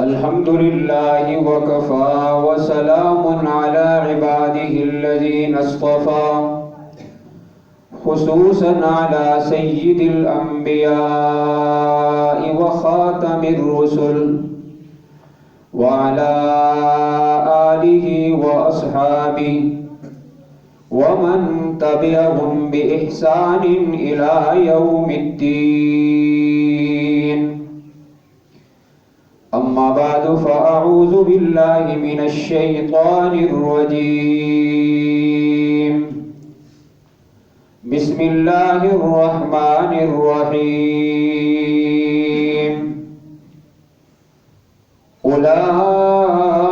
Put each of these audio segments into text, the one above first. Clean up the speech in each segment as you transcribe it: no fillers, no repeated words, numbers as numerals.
الحمد لله وكفى وسلام على عباده الذين اصطفى خصوصا على سيد الأنبياء وخاتم الرسل وعلى آله وأصحابه ومن تبعهم بإحسان إلى يوم الدين. أما بعد فأعوذ بالله من الشيطان الرجيم. بسم الله الرحمن الرحيم. أولئك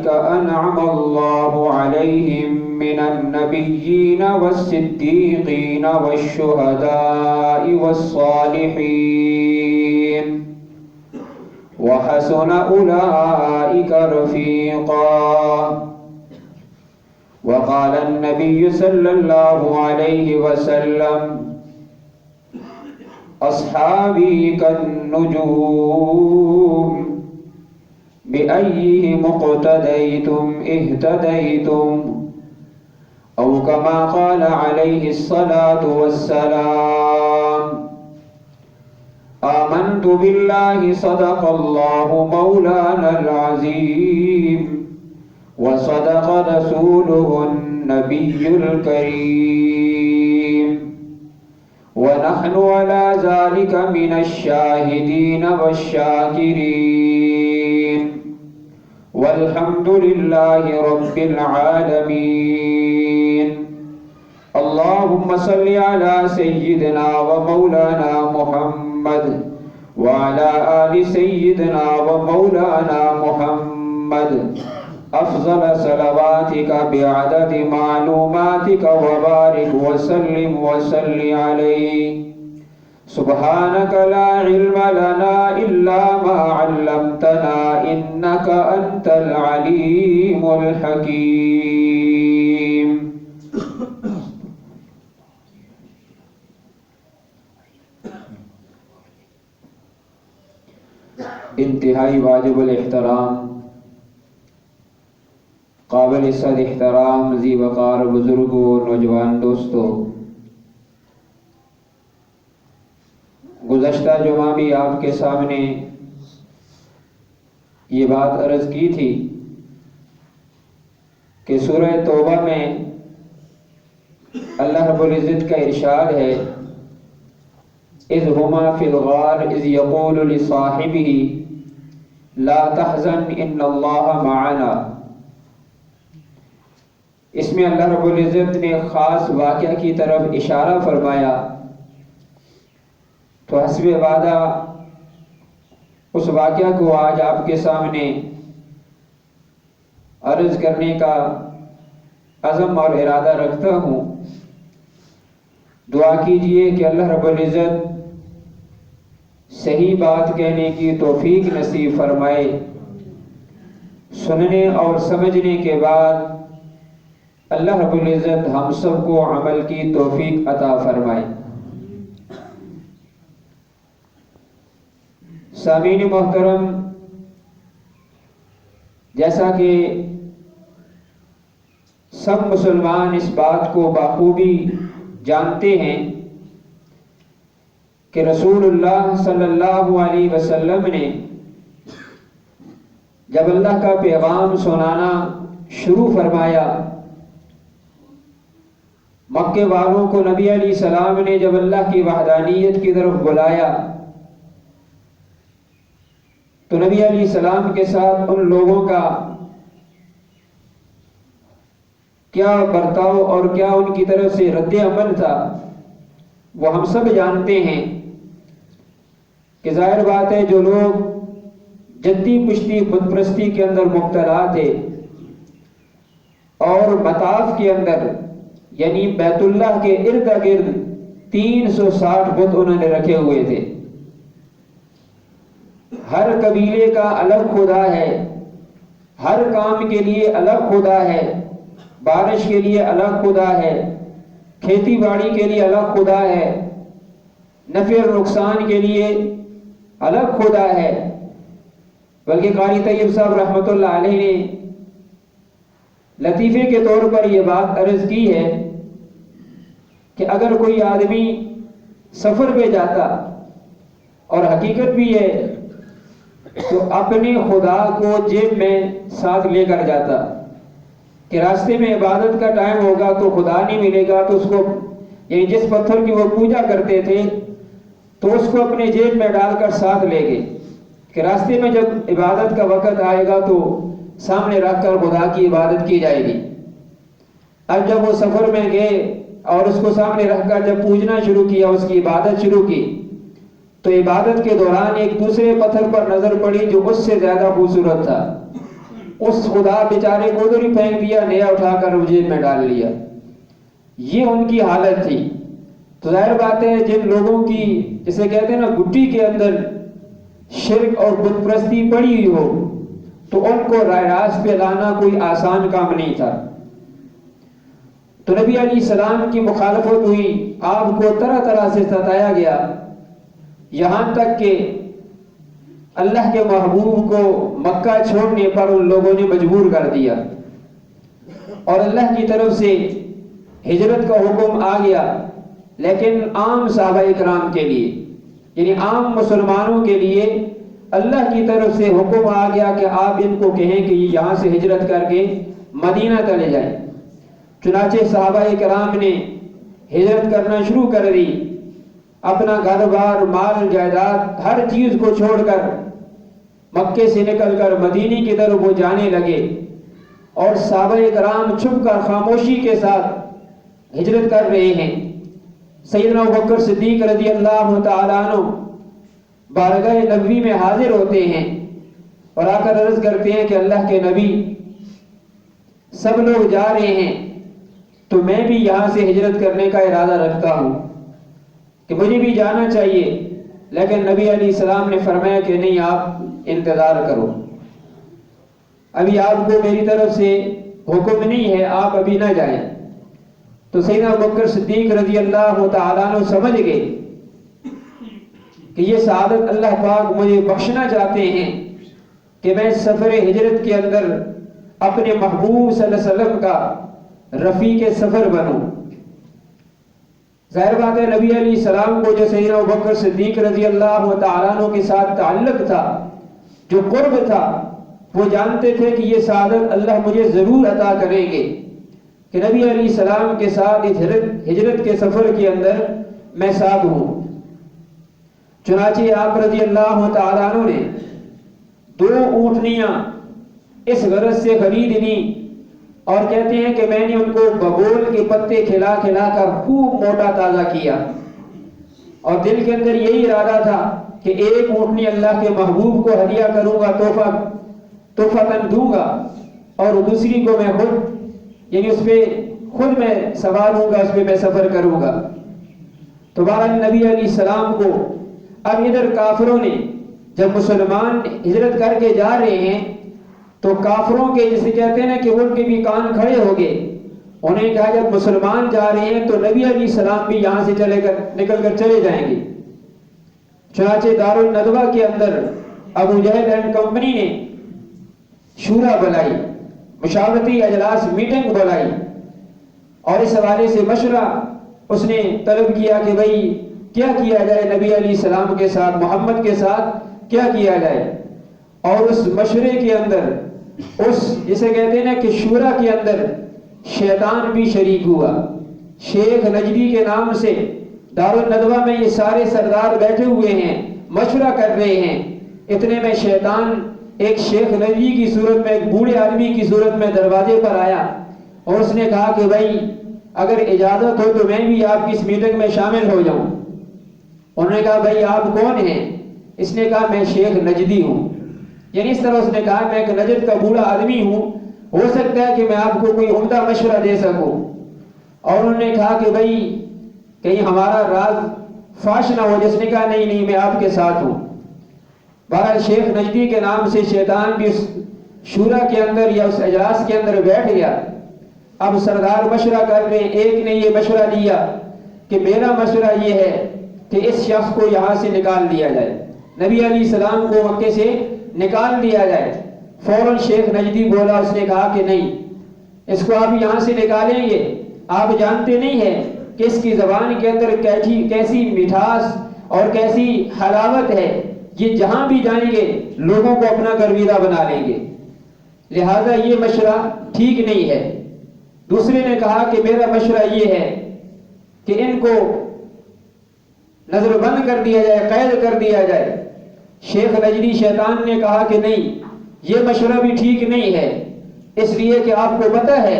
أنعم الله عليهم من النبيين والصديقين والشهداء والصالحين وحسن أولئك رفيقا. وقال النبي صلى الله عليه وسلم: أصحابي كالنجوم بأيهم اقتديتم اهتديتم، أو كما قال عليه الصلاة والسلام. آمنت بالله صدق الله مولانا العظيم وصدق رسوله النبي الكريم، ونحن على ذلك من الشاهدين والشاكرين، والحمد لله رب العالمين. اللهم صل على سيدنا ومولانا محمد وعلى آل سيدنا ومولانا محمد أفضل صلواتك بعدد معلوماتك، وبارك وسلم وصل عليه. سبحانك لا علم لنا إلا ما علمتنا إنك أنت العليم الحكيم. انتہائی واجب الاحترام، قابل صد احترام، ذی وقار بزرگوں، نوجوان دوستوں، گزشتہ جمعہ بھی آپ کے سامنے یہ بات عرض کی تھی کہ سورہ توبہ میں اللہ رب العزت کا ارشاد ہے: اذ ہما فی الغار اذ یقول لصاحبہ لا تحزن ان اللہ معنا. اس میں اللہ رب العزت نے خاص واقعہ کی طرف اشارہ فرمایا، تو حسب وعدہ اس واقعہ کو آج آپ کے سامنے عرض کرنے کا عزم اور ارادہ رکھتا ہوں. دعا کیجئے کہ اللہ رب العزت صحیح بات کہنے کی توفیق نصیب فرمائے، سننے اور سمجھنے کے بعد اللہ رب العزت ہم سب کو عمل کی توفیق عطا فرمائے. سامعین محترم، جیسا کہ سب مسلمان اس بات کو بخوبی جانتے ہیں کہ رسول اللہ صلی اللہ علیہ وسلم نے جب اللہ کا پیغام سنانا شروع فرمایا، مکے والوں کو نبی علیہ السلام نے جب اللہ کی وحدانیت کی طرف بلایا تو نبی علیہ السلام کے ساتھ ان لوگوں کا کیا برتاؤ اور کیا ان کی طرف سے رد عمل تھا وہ ہم سب جانتے ہیں. کہ ظاہر بات ہے جو لوگ جدی پشتی بت پرستی کے اندر مبتلا تھے اور مطاف کے اندر یعنی بیت اللہ کے ارد گرد 360 بت انہوں نے رکھے ہوئے تھے. ہر قبیلے کا الگ خدا ہے، ہر کام کے لیے الگ خدا ہے، بارش کے لیے الگ خدا ہے، کھیتی باڑی کے لیے الگ خدا ہے، نفع اور نقصان کے لیے الگ خدا ہے، بلکہ قاری طیب صاحب رحمۃ اللہ علیہ نے لطیفے کے طور پر یہ بات عرض کی ہے کہ اگر کوئی آدمی سفر پہ جاتا، اور حقیقت بھی ہے، تو اپنے خدا کو جیب میں ساتھ لے کر جاتا کہ راستے میں عبادت کا ٹائم ہوگا تو خدا نہیں ملے گا، تو اس کو یعنی جس پتھر کی وہ پوجا کرتے تھے تو اس کو اپنے جیب میں ڈال کر ساتھ لے گئے کہ راستے میں جب عبادت کا وقت آئے گا تو سامنے رکھ کر خدا کی عبادت کی جائے گی۔ اب جب وہ سفر میں گئے اور اس کو سامنے رکھ کر جب پوجنا شروع کیا، اس کی عبادت شروع کی، تو عبادت کے دوران ایک دوسرے پتھر پر نظر پڑی جو اس سے زیادہ خوبصورت تھا، اس خدا بیچارے کو ادھر ہی پھینک دیا، نیا اٹھا کر جیب میں ڈال لیا۔ یہ ان کی حالت تھی۔ تو ظاہر بات ہے جن لوگوں کی جسے کہتے ہیں نا گٹی کے اندر شرک اور بت پرستی پڑی ہوئی ہو، تو ان کو راہ راست پہ لانا کوئی آسان کام نہیں تھا۔ تو نبی علیہ السلام کی مخالفت ہوئی، آپ کو طرح طرح سے ستایا گیا، یہاں تک کہ اللہ کے محبوب کو مکہ چھوڑنے پر ان لوگوں نے مجبور کر دیا، اور اللہ کی طرف سے ہجرت کا حکم آ گیا، لیکن عام صحابہ کرام کے لیے، یعنی عام مسلمانوں کے لیے اللہ کی طرف سے حکم آ گیا کہ آپ ان کو کہیں کہ یہاں سے ہجرت کر کے مدینہ چلے جائیں۔ چنانچہ صحابہ کرام نے ہجرت کرنا شروع کر دی، اپنا گھر بار مال جائیداد ہر چیز کو چھوڑ کر مکے سے نکل کر مدینے کی طرف وہ جانے لگے، اور صحابہ کرام چھپ کر خاموشی کے ساتھ ہجرت کر رہے ہیں۔ سیدنا ابوبکر صدیق رضی اللہ تعالیٰ عنہ بارگاہ نبوی میں حاضر ہوتے ہیں اور آ کر عرض کرتے ہیں کہ اللہ کے نبی، سب لوگ جا رہے ہیں تو میں بھی یہاں سے ہجرت کرنے کا ارادہ رکھتا ہوں کہ مجھے بھی جانا چاہیے، لیکن نبی علیہ السلام نے فرمایا کہ نہیں، آپ انتظار کرو، ابھی آپ کو میری طرف سے حکم نہیں ہے، آپ ابھی نہ جائیں۔ تو سیدنا ابوبکر صدیق رضی اللہ تعالیٰ عنہ سمجھ گئے کہ یہ سعادت اللہ پاک مجھے بخشنا چاہتے ہیں کہ میں سفر ہجرت کے اندر اپنے محبوب صلی اللہ علیہ وسلم کا رفیق سفر بنوں۔ ظاہر بات ہے نبی علیہ السلام کو جو سیدنا ابوبکر صدیق رضی اللہ تعالیٰ عنہ کے ساتھ تعلق تھا، جو قرب تھا، وہ جانتے تھے کہ یہ سعادت اللہ مجھے ضرور عطا کریں گے کہ نبی علیہ السلام کے ساتھ ہجرت کے سفر کے اندر میں ساتھ ہوں۔ چنانچہ آپ رضی اللہ تعالیٰ عنہ نے 2 اونٹنیاں اس غرض سے خرید لی، اور کہتے ہیں کہ میں نے ان کو ببول کے پتے کھلا کھلا کر خوب موٹا تازہ کیا، اور دل کے اندر یہی ارادہ تھا کہ ایک اونٹنی اللہ کے محبوب کو ہدیہ کروں گا، تحفۃً دوں گا، اور دوسری کو میں خود یعنی اس پہ خود میں سوار ہوں گا، اس پہ میں سفر کروں گا۔ تو بہرحال نبی علیہ السلام کو اب ادھر کافروں نے جب مسلمان ہجرت کر کے جا رہے ہیں تو کافروں کے جسے کہتے ہیں نا کہ ان کے بھی کان کھڑے ہو گئے، انہیں کہا جب مسلمان جا رہے ہیں تو نبی علیہ السلام بھی یہاں سے نکل کر چلے جائیں گے۔ چنانچہ دارالندوہ کے اندر ابو جہل اینڈ کمپنی نے شورا بلائی، مشاورتی اجلاس میٹنگ بلائی، اور اس حوالے سے مشورہ اس نے طلب کیا کہ بھئی کیا کیا جائے، نبی علیہ السلام کے ساتھ، محمد کے ساتھ کیا کیا جائے۔ اور اس مشورے کے اندر، اس جسے کہتے ہیں نا کہ شورا کے اندر شیطان بھی شریک ہوا۔ شیخ نجدی کے نام سے دارالندوہ میں یہ سارے سردار بیٹھے ہوئے ہیں، مشورہ کر رہے ہیں، اتنے میں شیطان ایک شیخ نجدی کی صورت میں، ایک بوڑھے آدمی کی صورت میں دروازے پر آیا، اور اس نے کہا کہ بھائی اگر اجازت ہو تو میں بھی آپ کی اس میٹنگ میں شامل ہو جاؤں۔ انہوں نے کہا بھائی آپ کون ہیں؟ اس نے کہا میں شیخ نجدی ہوں، یعنی اس طرح اس نے کہا میں ایک نجد کا بوڑھا آدمی ہوں، ہو سکتا ہے کہ میں آپ کو کوئی عمدہ مشورہ دے سکوں۔ اور انہوں نے کہا کہ بھائی کہیں ہمارا راز فاش نہ ہو، جس نے کہا نہیں نہیں میں آپ کے ساتھ ہوں۔ بہرحال شیخ نجدی کے نام سے شیطان بھی اس شورا کے اندر یا اس اجلاس کے اندر بیٹھ گیا۔ اب سردار مشورہ کر رہے ہیں، ایک نے یہ مشورہ دیا کہ میرا مشورہ یہ ہے کہ اس شخص کو یہاں سے نکال دیا جائے، نبی علیہ السلام کو مکے سے نکال دیا جائے۔ فوراً شیخ نجدی بولا، اس نے کہا کہ نہیں، اس کو آپ یہاں سے نکالیں گے؟ آپ جانتے نہیں ہیں کہ اس کی زبان کے اندر کیسی مٹھاس اور کیسی حلاوت ہے، یہ جہاں بھی جائیں گے لوگوں کو اپنا گرویدہ بنا لیں گے، لہذا یہ مشورہ ٹھیک نہیں ہے۔ دوسرے نے کہا کہ میرا مشورہ یہ ہے کہ ان کو نظر بند کر دیا جائے، قید کر دیا جائے۔ شیخ نجدی شیطان نے کہا کہ نہیں، یہ مشورہ بھی ٹھیک نہیں ہے، اس لیے کہ آپ کو پتہ ہے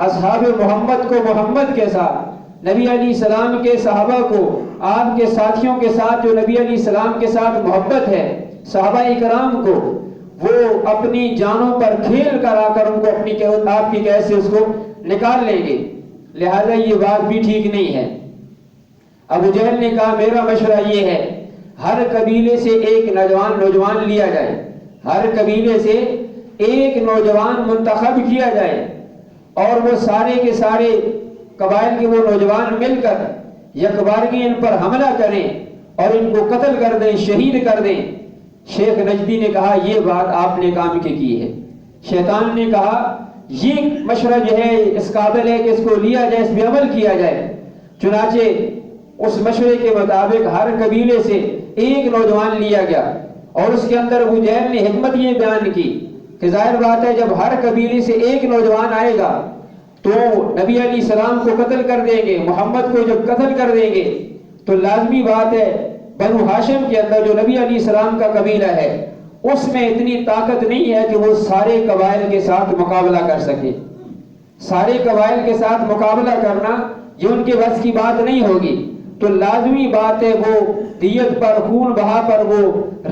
اصحاب محمد کو محمد کے ساتھ، نبی علیہ السلام کے صحابہ کو، آپ کے ساتھیوں کے ساتھ جو نبی علیہ السلام کے ساتھ محبت ہے، صحابہ کرام کو، وہ اپنی جانوں پر کھیل کر آ کر ان کو آپ کی قید سے اس کو نکال لیں گے، لہذا یہ بات بھی ٹھیک نہیں ہے۔ ابو جہل نے کہا میرا مشورہ یہ ہے، ہر قبیلے سے ایک نوجوان لیا جائے، ہر قبیلے سے ایک نوجوان منتخب کیا جائے، اور وہ سارے کے سارے قبائل کے وہ نوجوان مل کر یکبارگی ان پر حملہ کریں اور ان کو قتل کر دیں، شہید کر دیں۔ شیخ نجدی نے کہا یہ بات آپ نے کام کی ہے۔ شیطان نے کہا یہ مشورہ جو ہے اس قابل ہے کہ اس کو لیا جائے، اس پہ عمل کیا جائے۔ چنانچہ اس مشورے کے مطابق ہر قبیلے سے ایک نوجوان لیا گیا، اور اس کے اندر ابو جہل نے حکمت یہ بیان کی کہ ظاہر بات ہے جب ہر قبیلے سے ایک نوجوان آئے گا تو نبی علیہ السلام کو قتل کر دیں گے، محمد کو جب قتل کر دیں گے تو لازمی بات ہے بنو ہاشم کے اندر جو نبی علیہ السلام کا قبیلہ ہے اس میں اتنی طاقت نہیں ہے کہ وہ سارے قبائل کے ساتھ مقابلہ کر سکے۔ سارے قبائل کے ساتھ مقابلہ کرنا یہ ان کے بس کی بات نہیں ہوگی، تو لازمی بات ہے وہ دیت پر، خون بہا پر وہ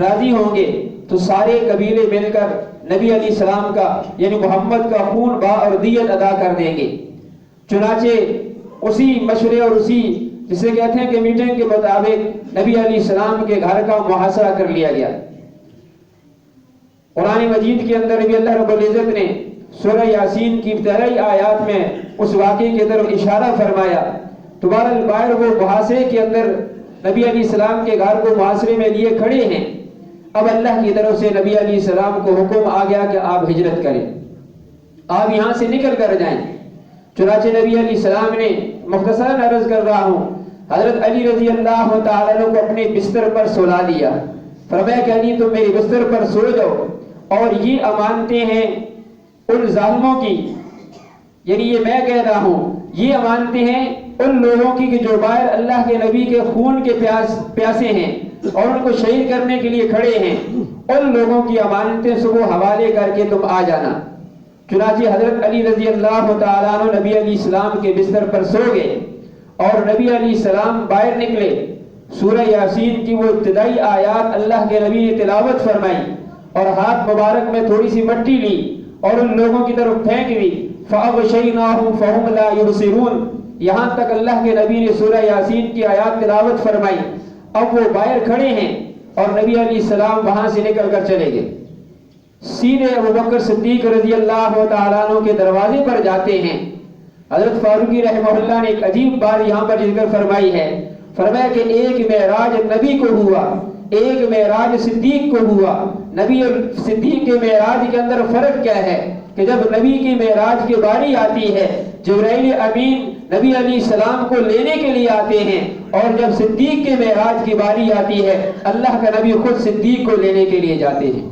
راضی ہوں گے، تو سارے قبیلے مل کر نبی علیہ السلام کا یعنی محمد کا خون بہا اور دیت ادا کر دیں گے۔ چنانچہ اسی مشورے اور اسی جسے کہتے ہیں کہ میٹنگ کے مطابق نبی علیہ السلام کے گھر کا محاصرہ کر لیا گیا۔ قرآن مجید کے اندر بھی اللہ رب العزت نے سورہ یاسین کی ابتدائی آیات میں اس واقعے کی طرف اشارہ فرمایا۔ تو باہر وہ محاصرے کے اندر نبی علیہ السلام کے گھر کو محاصرے میں لیے کھڑے ہیں۔ اب اللہ کی طرف سے نبی علیہ السلام کو حکم آ گیا کہ آپ ہجرت کریں، آپ یہاں سے نکل کر جائیں۔ چنانچہ نبی علیہ السلام نے مختصراً عرض کر رہا ہوں، حضرت علی رضی اللہ تعالیٰ عنہ کو اپنے بستر پر سلا دیا، فرمایا کہ علی تم میرے بستر پر سو جاؤ، اور یہ امانتیں ہیں ان ظالموں کی، یعنی یہ میں کہہ رہا ہوں یہ امانتیں ہیں ان لوگوں کی کہ جو باہر اللہ کے نبی کے خون کے پیاسے ہیں اور ان کو شہید کرنے کے لیے کھڑے ہیں، ان لوگوں کی امانتیں صبح حوالے کر کے تم آ جانا۔ چنانچہ حضرت علی رضی اللہ تعالیٰ عنہ نبی علیہ السلام کے بستر پر سو گئے، اور نبی علیہ السلام باہر نکلے۔ سورہ یاسین کی وہ ابتدائی آیات اللہ کے نبی نے تلاوت فرمائی، اور ہاتھ مبارک میں تھوڑی سی مٹی لی اور ان لوگوں کی طرف پھینک دی، فَأَغْشَيْنَاهُمْ فَهُمْ لَا يُبْصِرُونَ، یہاں تک اللہ کے نبی نے سورہ یاسین کی آیات تلاوت فرمائی۔ اب وہ باہر کھڑے ہیں اور نبی علیہ السلام وہاں سے نکل کر چلے گئے، سیدھے ابوبکر صدیق رضی اللہ تعالیٰ عنہ کے دروازے پر جاتے ہیں۔ حضرت فاروقی رحمہ اللہ نے ایک عجیب بات یہاں پر ذکر فرمائی ہے، فرمایا کہ ایک معراج نبی کو ہوا، ایک معراج صدیق کو ہوا۔ نبی اور صدیق کے معراج کے اندر فرق کیا ہے کہ جب نبی کی معراج کی باری آتی ہے جبرائیل امین نبی علیہ السلام کو لینے کے لیے آتے ہیں، اور جب صدیق کے معراج کی باری آتی ہے اللہ کا نبی خود صدیق کو لینے کے لیے جاتے ہیں۔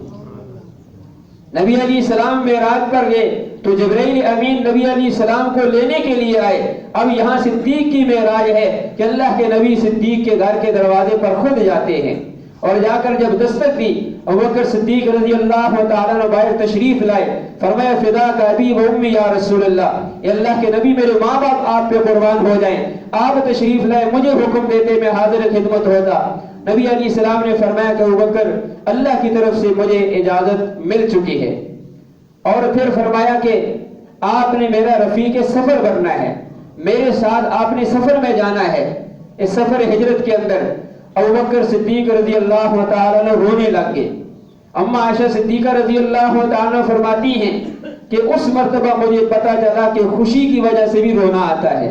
نبی علیہ السلام معراج پر گئے تو جبرائیل امین نبی علیہ السلام کو لینے کے لیے آئے۔ اب یہاں صدیق کی معراج ہے کہ اللہ کے نبی صدیق کے گھر کے دروازے پر خود جاتے ہیں، اور جا کر جب دستک دی ابوبکر صدیق رضی اللہ تعالیٰ عنہ باہر تشریف لائے، فرمایا فداک ابی و امی یا رسول اللہ، اے اللہ کے نبی میرے ماں باپ آپ پہ قربان ہو جائیں، آپ تشریف لائے، مجھے حکم دیتے میں حاضر خدمت ہوتا۔ نبی علیہ السلام نے فرمایا کہ ابوبکر اللہ کی طرف سے مجھے اجازت مل چکی ہے، اور پھر فرمایا کہ آپ نے میرا رفیق سفر بننا ہے، میرے ساتھ آپ نے سفر میں جانا ہے۔ اس سفر ہجرت کے اندر ابوبکر صدیق رضی اللہ تعالیٰ عنہ رونے لگ گئے۔ اما عائشہ صدیقہ رضی اللہ تعالیٰ عنہ فرماتی ہیں کہ اس مرتبہ مجھے پتا چلا کہ خوشی کی وجہ سے بھی رونا آتا ہے،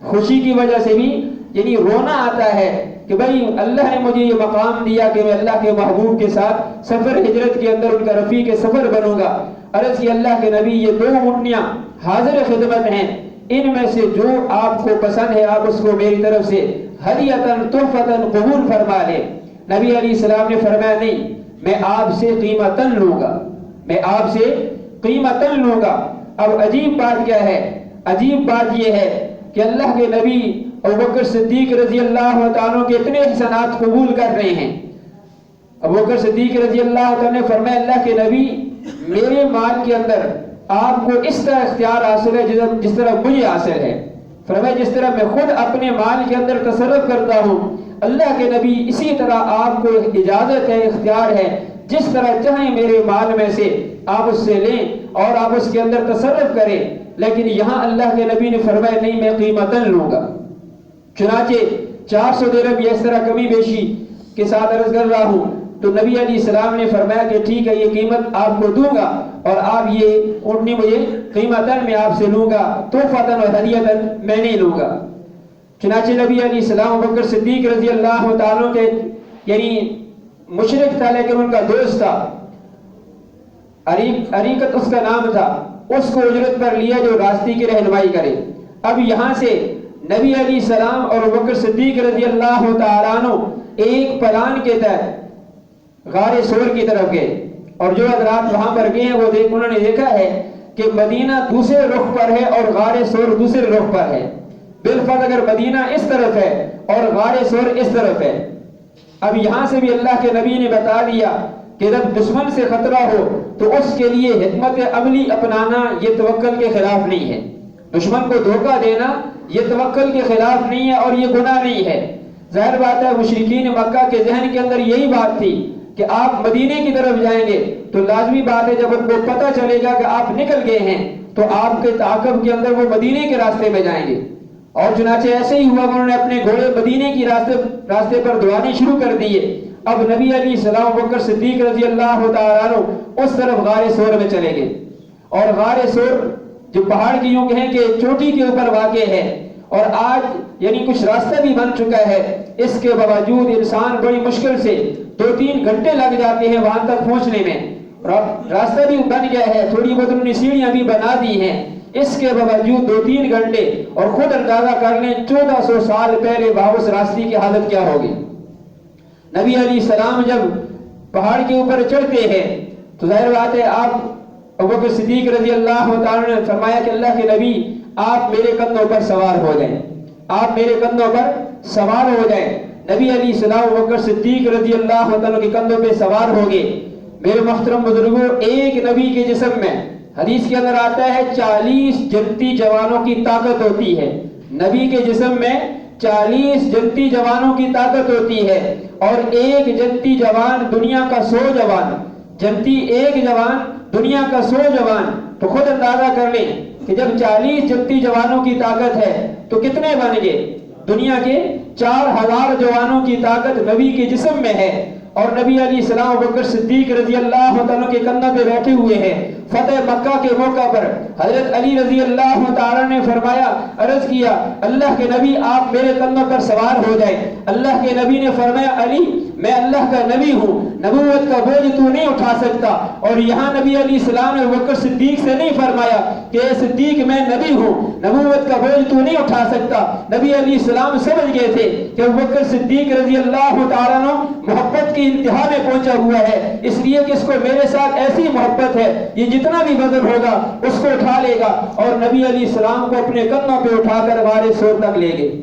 خوشی کی وجہ سے بھی یعنی رونا آتا ہے کہ بھائی اللہ نے مجھے یہ مقام دیا کہ میں اللہ کے محبوب کے ساتھ سفر ہجرت کے اندر ان کا رفیق سفر بنوں گا۔ عرض کی اللہ کے نبی یہ 2 اونٹنیاں حاضر خدمت ہیں، ان میں سے جو آپ کو پسند ہے آپ اس کو میری طرف سے ہدیتاً تحفتاً قبول فرما لیں۔ نبی علیہ السلام نے فرمایا نہیں، میں آپ سے قیمتاً لوں گا، میں آپ سے قیمتاً لوں گا۔ اب عجیب بات کیا ہے؟ عجیب بات یہ ہے کہ اللہ کے نبی ابوبکر صدیق رضی اللہ تعالیٰ کے اتنے احسانات قبول کر رہے ہیں۔ ابوبکر صدیق رضی اللہ تعالیٰ نے فرمایا اللہ کے نبی میرے مال کے اندر آپ کو اس طرح اختیار حاصل ہے جس طرح مجھے حاصل ہے۔ فرمایا جس طرح میں خود اپنے مال کے اندر تصرف کرتا ہوں، اللہ کے نبی اسی طرح آپ کو اجازت ہے، اختیار ہے، جس طرح چاہیں میرے مال میں سے آپ اس سے لیں اور آپ اس کے اندر تصرف کریں، لیکن یہاں اللہ کے نبی نے فرمایا نہیں، میں قیمتاً لوں گا۔ چنانچہ 400 درہم یا اس طرح کمی بیشی کے ساتھ عرض کر رہا ہوں، تو نبی علیہ السلام نے فرمایا کہ ٹھیک ہے یہ قیمت آپ کو دوں گا اور آپ یہ اونٹنی مجھے قیمتاً میں آپ سے لوں گا، تحفتاً اور ہدیتاً میں نہیں لوں گا۔ چنانچہ نبی علیہ السلام ابوبکر صدیق رضی اللہ تعالیٰ کے یعنی مشرک تھا لیکن ان کا دوست تھا، عریقت اس کا نام تھا، اس کو اجرت پر لیا جو راستے کی رہنمائی کرے۔ اب یہاں سے نبی علیہ السلام اور ابوبکر صدیق رضی اللہ تعالیٰ عنہ ایک پلان کے تحت غار سور کی طرف گئے، اور جو حضرات وہاں پر گئے ہیں وہ انہوں نے دیکھا ہے کہ مدینہ دوسرے رخ پر ہے اور غار سور دوسرے رخ پر ہے۔ بالفرض اگر مدینہ اس طرف ہے اور غار سور اس طرف ہے۔ اب یہاں سے بھی اللہ کے نبی نے بتا دیا کہ جب دشمن سے خطرہ ہو تو اس کے لیے حکمت عملی اپنانا یہ توکل کے خلاف نہیں ہے، دشمن کو دھوکہ دینا یہ توکل کے خلاف نہیں ہے اور یہ گناہ نہیں ہے۔ ظاہر بات ہے مشرکین مکہ کے ذہن کے اندر یہی بات تھی کہ آپ مدینے کی طرف جائیں گے تو لازمی بات ہے جب ان کو پتہ چلے گا کہ آپ نکل گئے ہیں تو آپ کے تعاقب کے اندر وہ مدینے کے راستے میں جائیں گے، اور چنانچہ ایسے ہی ہوا، انہوں نے اپنے گھوڑے مدینے کی راستے پر دوڑانے شروع کر دیے۔ اب نبی علیہ السلام ابوبکر صدیق رضی اللہ تعالیٰ عنہ اس طرف غار سور میں چلے گئے، اور غار سور جو پہاڑ کی یوں کہیں کہ چوٹی کے اوپر واقع ہے، اور آج یعنی کچھ راستہ بھی بن چکا ہے، اس کے باوجود انسان بڑی مشکل سے 2-3 گھنٹے لگ جاتے ہیں وہاں تک پہنچنے میں، راستہ بھی بن گیا ہے، تھوڑی بہت انہوں نے سیڑھیاں بھی بنا دی ہیں، اس کے باوجود 2-3 گھنٹے، اور خود اندازہ کر لیں 1400 سال پہلے اس راستے کی حالت کیا ہوگی۔ نبی علیہ السلام جب پہاڑ کے اوپر چڑھتے ہیں تو ظاہر بات ہے آپ ابوبکر صدیق رضی اللہ تعالیٰ نے فرمایا کہ اللہ کے نبی آپ میرے کندھوں پر سوار ہو جائیں، آپ میرے کندھوں پر سوار ہو جائیں۔ نبی علیہ السلام ابوبکر صدیق رضی اللہ تعالیٰ کے کندھوں پہ سوار ہو گئے۔ میرے محترم بزرگوں، ایک نبی کے جسم میں حدیث کے اندر آتا ہے 40 جنتی جوانوں کی طاقت ہوتی ہے، نبی کے جسم میں 40 جنتی جوانوں کی طاقت ہوتی ہے، اور ایک جنتی جوان دنیا کا 100 جوان، جنتی ایک جوان دنیا کا 100 جوان، تو خود اندازہ کر لیں کہ جب 40 جنتی جوانوں کی طاقت ہے تو کتنے بن گئے؟ دنیا کے 4000 جوانوں کی طاقت نبی کے جسم میں ہے، اور نبی علیہ السلام ابوبکر صدیق رضی اللہ تعالیٰ کے کندھوں پہ بیٹھے ہوئے ہیں۔ فتح مکہ کے موقع پر حضرت علی رضی اللہ تعالیٰ نے فرمایا، عرض کیا اللہ کے نبی آپ میرے کندھوں پر سوار ہو جائیں۔ اللہ کے نبی نے فرمایا علی میں اللہ کا نبی ہوں، نبوت کا بوجھ تو نہیں اٹھا سکتا۔ اور یہاں نبی علیہ السلام نے ابوبکر صدیق سے نہیں فرمایا کہ اے صدیق میں نبی ہوں، نبوت کا بوجھ تو نہیں اٹھا سکتا۔ نبی علیہ السلام سمجھ گئے تھے کہ ابوبکر صدیق رضی اللہ تعالیٰ عنہ محبت کی انتہا میں پہنچا ہوا ہے، اس لیے کہ اس کو میرے ساتھ ایسی محبت ہے یہ جتنا بھی وزن ہوگا اس کو اٹھا لے گا، اور نبی علیہ السلام کو اپنے کندھوں پہ اٹھا کر غار سور تک لے گئے۔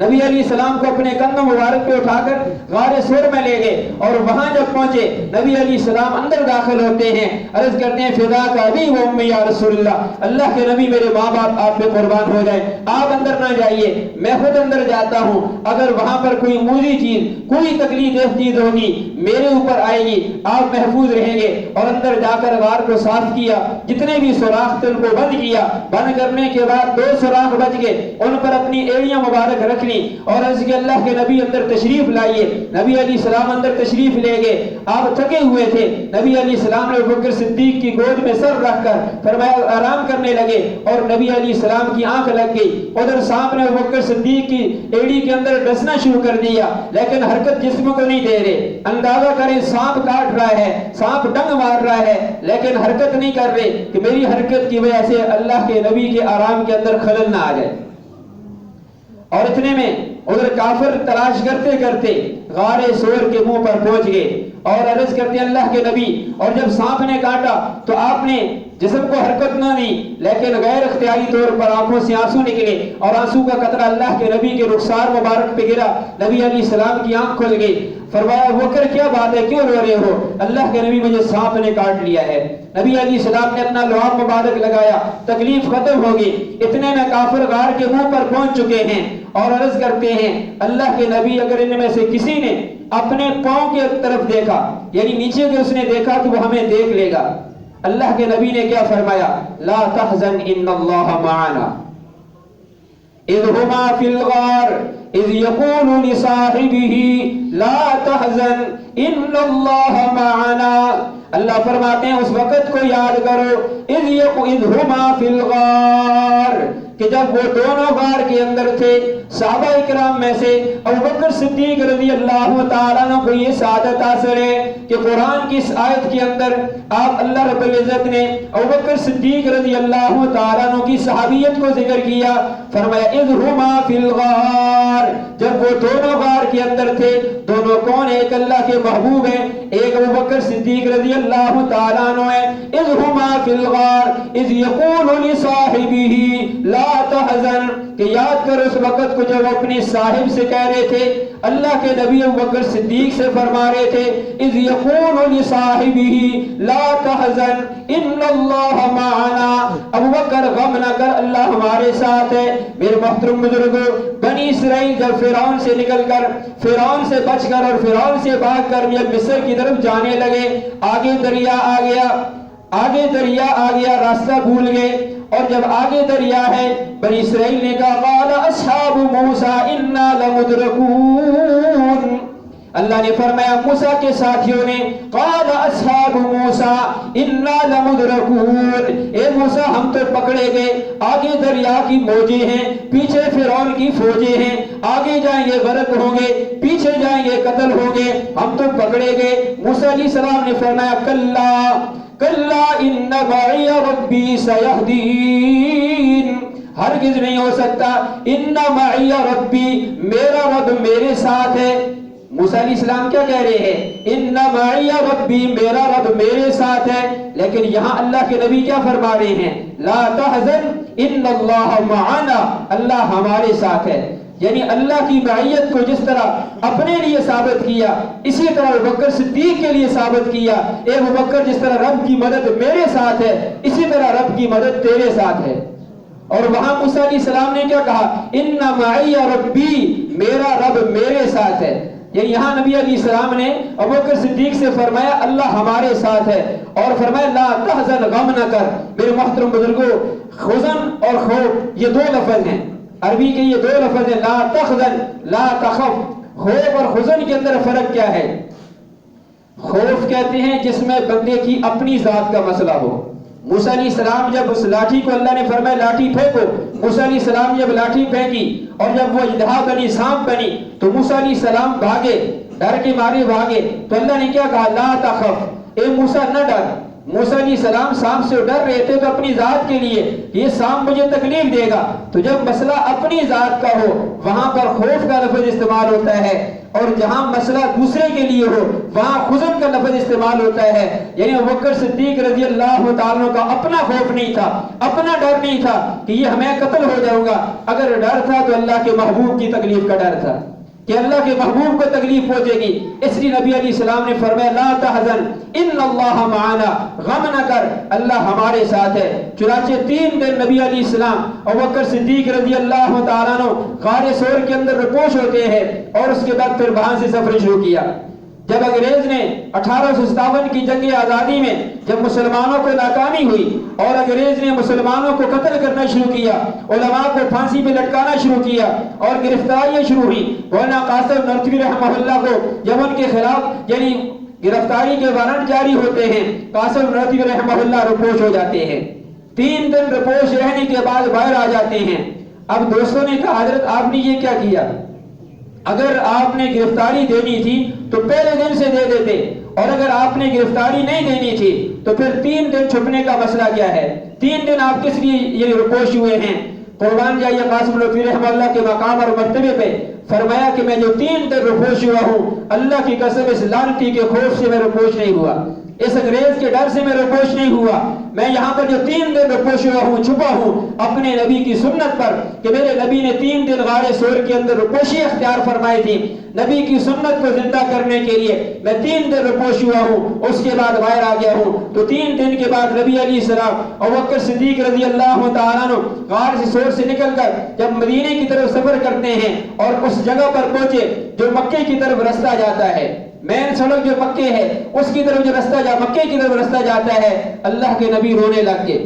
نبی علیہ السلام کو اپنے کندھوں مبارک پہ اٹھا کر غار سور میں لے گئے، اور وہاں جب پہنچے نبی علیہ السلام اندر داخل ہوتے ہیں، عرض کرتے ہیں فداک ابی و امی یا رسول اللہ، اللہ کے نبی میرے ماں باپ آپ پہ قربان ہو جائیں، آپ اندر نہ جائیے، میں خود اندر جاتا ہوں، اگر وہاں پر کوئی موذی چیز کوئی تکلیف دہ چیز ہوگی میرے اوپر آئے گی، آپ محفوظ رہیں گے۔ اور اندر جا کر غار کو صاف کیا، جتنے بھی سوراخ تھے ان کو بند کیا، بند کرنے کے بعد 2 سوراخ بچ گئے، ان پر اپنی ایڑیاں مبارک رکھی رکھنی اور عرض کہ اللہ کے نبی اندر تشریف لائیے. نبی علیہ السلام اندر تشریف لے گئے. آپ تھکے ہوئے تھے. نبی علیہ السلام نے ابوبکر صدیق کی گود میں سر رکھ کر فرمایا آرام کرنے لگے اور نبی علیہ السلام کی آنکھ لگ گئی. ادھر سانپ نے ابوبکر صدیق کی ایڑی کے اندر ڈسنا شروع کر دیا لیکن حرکت جسم کو نہیں دے رہے. اندازہ کریں سانپ کاٹ رہا ہے, سانپ ڈنگ مار رہا ہے لیکن حرکت نہیں کر رہے کہ میری حرکت کی وجہ سے اللہ کے نبی کے آرام کے اندر خلل نہ آ جائے. اور اتنے میں ادھر کافر تلاش کرتے کرتے غار سور کے منہ پر پہنچ گئے اور عرض کرتے اللہ کے نبی. اور جب سانپ نے کاٹا تو آپ نے جسم کو حرکت نہ دی لیکن غیر اختیاری طور پر آنکھوں سے آنسو نکلے اور آنسو کا قطرہ اللہ کے نبی کے رخسار مبارک پہ گرا. نبی علیہ السلام کی آنکھ کھل گئی. فرمایا ابوبکر کیا بات ہے, کیوں رو رہے ہو؟ اللہ کے نبی مجھے سانپ نے کاٹ لیا ہے. نبی علیہ السلام نے اپنا لعاب مبارک لگایا, تکلیف ختم ہوگی. اتنے میں کافر غار کے منہ پر پہنچ چکے ہیں اور عرض کرتے ہیں اللہ کے نبی اگر ان میں سے کسی نے اپنے پاؤں کی طرف دیکھا یعنی نیچے کے اس نے دیکھا تو وہ ہمیں دیکھ لے گا. اللہ کے نبی نے کیا فرمایا لا تحزن ان اللہ معنا اذ ہما فی الغار اذ یقول لصاحبہ لا تحزن ان اللہ معنا. اللہ فرماتے ہیں اس وقت کو یاد کرو اذ ہما فی الغار کہ جب وہ دونوں غار کے اندر تھے. صحابہ اکرام میں سے ابوبکر صدیق رضی اللہ تعالیٰ عنہ کو یہ سعادت حاصل ہے کہ قرآن کی اس آیت کے اندر آپ اللہ رب العزت نے ابوبکر صدیق رضی اللہ تعالیٰ عنہ کی صحابیت کو ذکر کیا. فرمایا اذ ہما فی الغار جب وہ دونوں غار کے اندر تھے. دونوں کون ہے؟ ایک اللہ کے محبوب ہے, ایک ابوبکر صدیق رضی اللہ تعالیٰ عنہ ہے. اذ ہما فی الغار اذ یقول لصاحبہ لا تحزن کہ یاد کر اس وقت کو جب اپنے صاحب سے کہہ رہے تھے. اللہ کے نبی ابوبکر صدیق سے فرما رہے تھے اذ یقول لصاحبہ لا تحزن ان اللہ معنا. ابوبکر غم نہ کر, اللہ ہمارے ساتھ ہے. میرے محترم بزرگوں, بنی اسرائیل جب فرعون سے نکل کر, فرعون سے بچ کر اور فرعون سے بھاگ کر جب مصر کی طرف جانے لگے, آگے دریا آ گیا, آگے دریا آ گیا, راستہ بھول گئے. اور جب آگے دریا ہے بنی اسرائیل نے کہا قال اصحاب موسیٰ انا لمدرکون. اللہ نے فرمایا موسیٰ کے ساتھیوں نے قال اصحاب موسیٰ انا لمدرکون, اے موسیٰ ہم تو پکڑے گئے. آگے دریا کی موجیں ہیں, پیچھے فرعون کی فوجیں ہیں, آگے جائیں گے غرق ہوں گے, پیچھے جائیں گے قتل ہوں گے, ہم تو پکڑے گئے. موسیٰ علیہ السلام نے فرمایا کلا کلا ان معی ربی سیہدین. ہرگز نہیں ہو سکتا, ان معی ربی میرا رب میرے ساتھ ہے. موسیٰ علیہ السلام کیا کہہ رہے ہیں ان معی ربی میرا رب میرے ساتھ ہے. لیکن یہاں اللہ کے نبی کیا فرما رہے ہیں لا تحزن ان اللہ معنا, اللہ ہمارے ساتھ ہے. یعنی اللہ کی معیت کو جس طرح اپنے لیے ثابت کیا اسی طرح ابوبکر صدیق کے لیے ثابت کیا. اے ابوبکر جس طرح رب کی مدد میرے ساتھ ہے اسی طرح رب کی مدد تیرے ساتھ ہے. اور وہاں موسیٰ علیہ السلام نے کیا کہا ان معی ربی میرا رب میرے ساتھ ہے. یہاں نبی علیہ السلام نے ابوبکر صدیق سے فرمایا اللہ ہمارے ساتھ ہے اور فرمایا لا تحزن غم نہ کر. میرے محترم بزرگوں, حزن اور خوف یہ دو لفظ ہیں, عربی کے یہ دو لفظ ہیں لا تحزن لا تخف. خوف اور حزن کے اندر فرق کیا ہے؟ خوف کہتے ہیں جس میں بندے کی اپنی ذات کا مسئلہ ہو. موسیٰ علیہ السلام جب اس لاٹھی کو اللہ نے فرمایا لاٹھی پھینکو, موسیٰ علیہ السلام جب لاٹھی پھینکی اور جب وہ اژدہا بنی, سانپ بنی, تو موسیٰ علیہ السلام بھاگے, ڈر کے مارے بھاگے. تو اللہ نے کیا کہا لا تخف, اے موسیٰ نہ ڈر. موسیٰ علیہ السلام سانپ سے ڈر رہے تھے تو اپنی ذات کے لیے یہ سانپ مجھے تکلیف دے گا. تو جب مسئلہ اپنی ذات کا ہو وہاں پر خوف کا لفظ استعمال ہوتا ہے, اور جہاں مسئلہ دوسرے کے لیے ہو وہاں حزن کا لفظ استعمال ہوتا ہے. یعنی ابوبکر صدیق رضی اللہ تعالیٰ کا اپنا خوف نہیں تھا, اپنا ڈر نہیں تھا کہ یہ ہمیں قتل ہو جاؤں گا. اگر ڈر تھا تو اللہ کے محبوب کی تکلیف کا ڈر تھا کہ اللہ کے محبوب کو تکلیف پہنچے گی. اس لیے نبی علیہ السلام نے فرمایا لا تحزن ان اللہ معنا, غم نہ کر اللہ ہمارے ساتھ ہے. چنانچہ 3 دن نبی علیہ السلام ابوبکر صدیق رضی اللہ تعالیٰ عنہ غار ثور کے اندر رپوش ہوتے ہیں اور اس کے بعد پھر وہاں سے سفر شروع کیا. جب انگریز نے 1857 کی جنگ آزادی میں جب مسلمانوں کو ناکامی ہوئی اور انگریز نے مسلمانوں کو قتل کرنا شروع کیا، علماء کو پھانسی پہ لٹکانا شروع کیا اور گرفتاریاں شروع ہوئی، مولانا قاسم نانوتوی رحمہ اللہ کو جب ان کے خلاف یعنی گرفتاری کے وارنٹ جاری ہوتے ہیں، قاسم نانوتوی رحمہ اللہ رپوش ہو جاتے ہیں، 3 دن رپوش رہنے کے بعد باہر آ جاتے ہیں۔ اب دوستوں نے کہا حضرت آپ نے یہ کیا کیا؟ اگر آپ نے گرفتاری دینی تھی تو پہلے دن سے دے دیتے، اور اگر آپ نے گرفتاری نہیں دینی تھی تو پھر 3 دن چھپنے کا مسئلہ کیا ہے؟ 3 دن آپ کس لیے یہ رپوش ہوئے ہیں؟ قربان جائیے قاسم نانوتوی رحمہ اللہ کے مقام اور مرتبے پہ، فرمایا کہ میں جو 3 دن رپوش ہوا ہوں، اللہ کی قسم اس لعنتی کے خوف سے میں رپوش نہیں ہوا، اس انگریز کے ڈر سے میں رپوش نہیں ہوا، میں یہاں پر جو 3 دن رپوش ہوا ہوں، چھپا ہوں اپنے نبی کی سنت پر، کہ میرے نبی نے 3 دن غار سور کے اندر رپوشی اختیار فرمائی تھی نبی کی سنت کو زندہ کرنے کے لیے، میں 3 دن رپوش ہوا ہوں، اس کے بعد باہر آ گیا ہوں۔ تو 3 دن کے بعد نبی علیہ السلام ابوبکر صدیق رضی اللہ تعالیٰ عنہ غار سور سے نکل کر جب مدینے کی طرف سفر کرتے ہیں اور اس جگہ پر پہنچے جو مکے کی طرف رستہ جاتا ہے، مین سڑک جو مکے ہے اس کی طرف جو رستہ مکے کی طرف رستہ جاتا ہے، اللہ کے نبی رونے لگ گئے،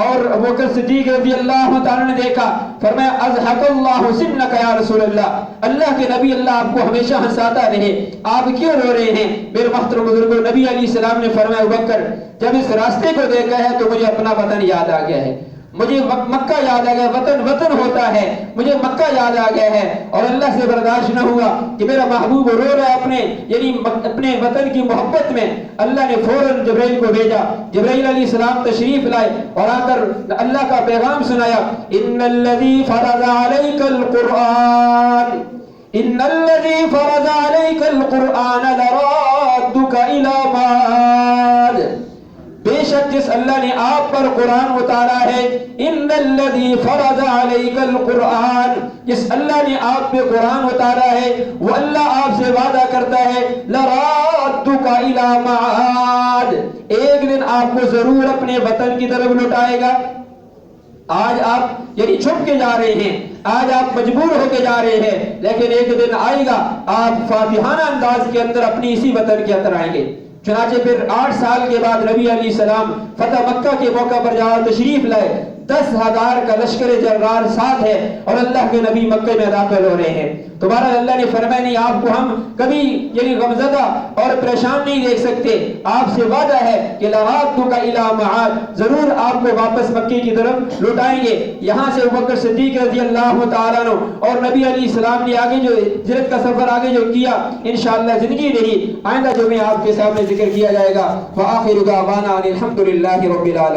اور ابوبکر صدیق رضی اللہ تعالیٰ نے دیکھا، فرمایا اضحک اللہ سنک یا رسول اللہ، اللہ کے نبی اللہ آپ کو ہمیشہ ہنساتا رہے، آپ کیوں رو رہے ہیں؟ میرے محترم بزرگوں، نبی علیہ السلام نے فرمایا ابوبکر جب اس راستے کو دیکھا ہے تو مجھے اپنا وطن یاد آ گیا ہے، مجھے مکہ یاد آ گیا، وطن ہوتا ہے، مجھے مکہ یاد آ گیا ہے، اور اللہ سے برداشت نہ ہوا کہ میرا محبوب رو رہا ہے اپنے وطن کی محبت میں۔ اللہ نے فوراً جبرائیل کو بھیجا، جبرائیل علیہ السلام تشریف لائے اور آ کر اللہ کا پیغام سنایا، ان الذی فرض علیک القرآن ان الذی فرض علیک القرآن لرادک الی معاد، بے شک جس اللہ نے آپ پر قرآن اتارا ہے، ان الذی فرض علیک القرآن، جس اللہ نے آپ پہ قرآن اتارا ہے وہ اللہ آپ سے وعدہ کرتا ہے لرادک الی معاد، ایک دن آپ کو ضرور اپنے وطن کی طرف لوٹائے گا۔ آج آپ یعنی چھپ کے جا رہے ہیں، آج آپ مجبور ہو کے جا رہے ہیں، لیکن ایک دن آئے گا آپ فاتحانہ انداز کے اندر اپنی اسی وطن کے اندر آئیں گے۔ چنانچہ پھر 8 سال کے بعد نبی علیہ السلام فتح مکہ کے موقع پر جہاں تشریف لائے، 10,000 کا لشکر جرار ساتھ ہے اور اللہ کے نبی مکہ میں داخل ہو رہے ہیں۔ تو بہرحال اللہ نے فرمایا نہیں، آپ کو ہم کبھی یعنی غمزدہ اور پریشان نہیں دیکھ سکتے، آپ سے وعدہ ہے کہ لرادک الی معاد، ضرور آپ کو واپس مکے کی طرف لوٹائیں گے۔ یہاں سے ابوبکر صدیق رضی اللہ تعالیٰ عنہ اور نبی علیہ السلام نے آگے جو ہجرت کا سفر آگے جو کیا، انشاءاللہ زندگی رہی، آئندہ جو میں آپ کے سامنے ذکر کیا جائے گا۔ وآخر دعوانا ان الحمد للہ رب العالمین۔